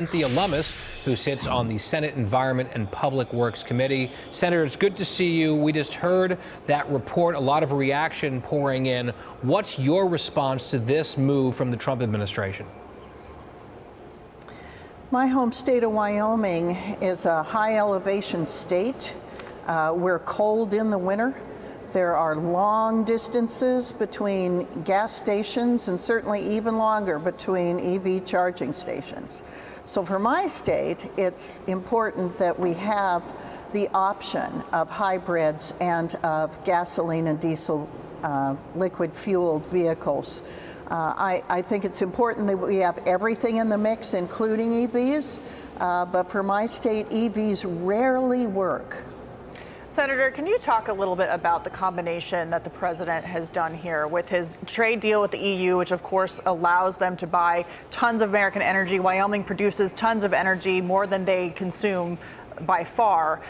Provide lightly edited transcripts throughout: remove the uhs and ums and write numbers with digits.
Cynthia Lummis, who sits on the Senate Environment and Public Works Committee. Senator, it's good to see you. We just heard that report, a lot of reaction pouring in. What's your response to this move from the Trump administration? My home state of Wyoming is a high elevation state. We're cold in the winter. There are long distances between gas stations and certainly even longer between EV charging stations. So for my state, it's important that we have the option of hybrids and of gasoline and diesel liquid fueled vehicles. I think it's important that we have everything in the mix, including EVs, but for my state, EVs rarely work. Senator, can you talk a little bit about the combination that the president has done here with his trade deal with the EU, which of course allows them to buy tons of American energy? Wyoming produces tons of energy, more than they consume by far.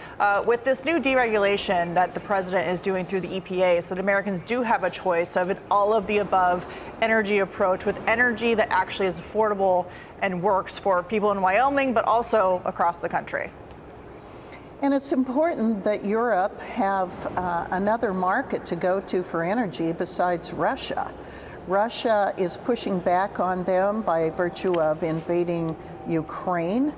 With this new deregulation that the president is doing through the EPA, so that Americans do have a choice of an all-of-the-above energy approach with energy that actually is affordable and works for people in Wyoming, but also across the country. And it's important that Europe have another market to go to for energy besides Russia. Russia is pushing back on them by virtue of invading Ukraine.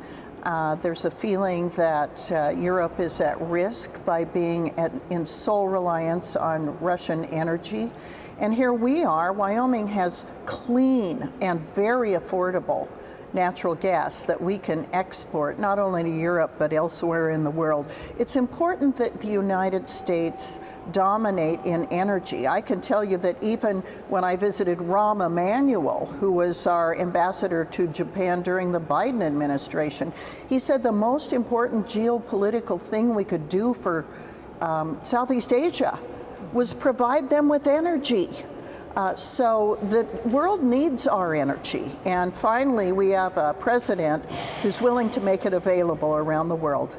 There's a feeling that Europe is at risk by being in sole reliance on Russian energy. And here we are, Wyoming has clean and very affordable natural gas that we can export not only to Europe but elsewhere in the world. It's important that the United States dominate in energy. I can tell you that even when I visited Rahm Emanuel, who was our ambassador to Japan during the Biden administration, he said the most important geopolitical thing we could do for Southeast Asia was provide them with energy. So the world needs our energy. And finally, we have a president who's willing to make it available around the world.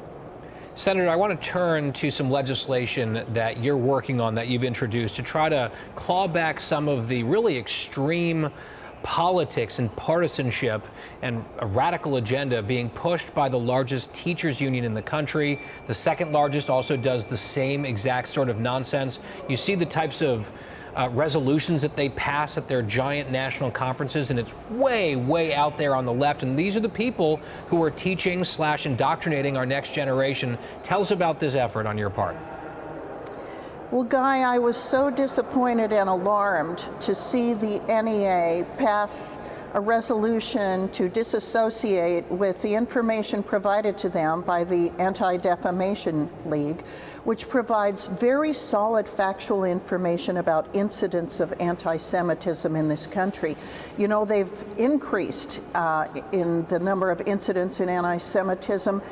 Senator, I want to turn to some legislation that you're working on, that you've introduced, to try to claw back some of the really extreme politics and partisanship and a radical agenda being pushed by the largest teachers union in the country. The second largest also does the same exact sort of nonsense. You see the types of resolutions that they pass at their giant national conferences, and it's way, way out there on the left. And these are the people who are teaching / indoctrinating our next generation. Tell us about this effort on your part. Well, Guy, I was so disappointed and alarmed to see the NEA pass a resolution to disassociate with the information provided to them by the Anti-Defamation League, which provides very solid factual information about incidents of anti-Semitism in this country. You know, they've increased in the number of incidents in anti-Semitism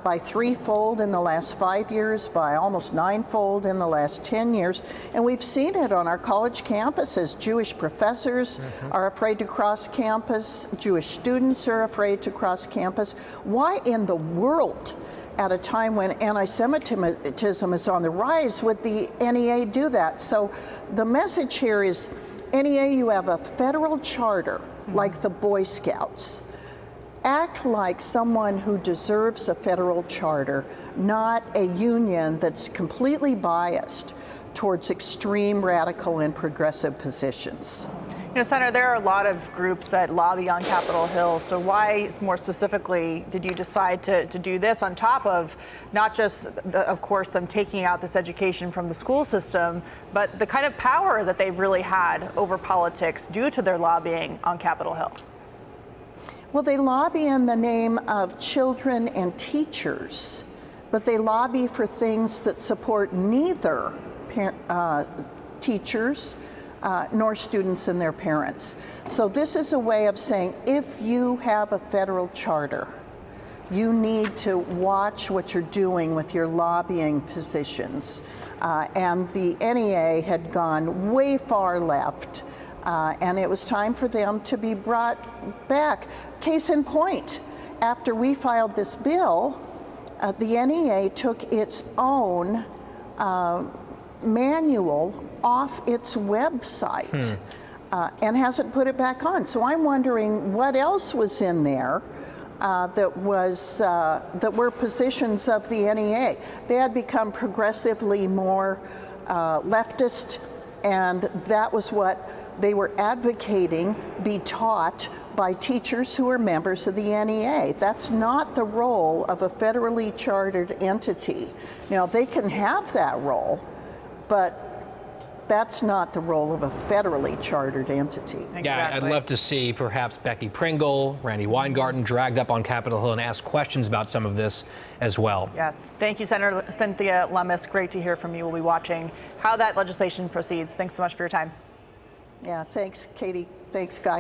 by threefold in the last 5 years, by almost ninefold in the last 10 years. And we've seen it on our college campuses. Jewish professors are afraid to cross campus. Jewish students are afraid to cross campus. Why in the world, at a time when anti-Semitism is on the rise, would the NEA do that? So the message here is, NEA, you have a federal charter like the Boy Scouts. Act like someone who deserves a federal charter, not a union that's completely biased towards extreme radical and progressive positions. You know, Senator, there are a lot of groups that lobby on Capitol Hill. So why, more specifically, did you decide to do this on top of not just, of course, them taking out this education from the school system, but the kind of power that they've really had over politics due to their lobbying on Capitol Hill? Well, they lobby in the name of children and teachers, but they lobby for things that support neither teachers nor students and their parents. So this is a way of saying, if you have a federal charter, you need to watch what you're doing with your lobbying positions. And the NEA had gone way far left, and it was time for them to be brought back. Case in point, after we filed this bill, the NEA took its own manual off its website and hasn't put it back on. So I'm wondering what else was in there that were positions of the NEA. They had become progressively more leftist, and that was what they were advocating be taught by teachers who are members of the NEA. That's not the role of a federally chartered entity. Now, they can have that role, but that's not the role of a federally chartered entity. Exactly. Yeah, I'd love to see perhaps Becky Pringle, Randy Weingarten dragged up on Capitol Hill and ask questions about some of this as well. Yes. Thank you, Senator Cynthia Lummis. Great to hear from you. We'll be watching how that legislation proceeds. Thanks so much for your time. Yeah, thanks, Katie. Thanks, Guy.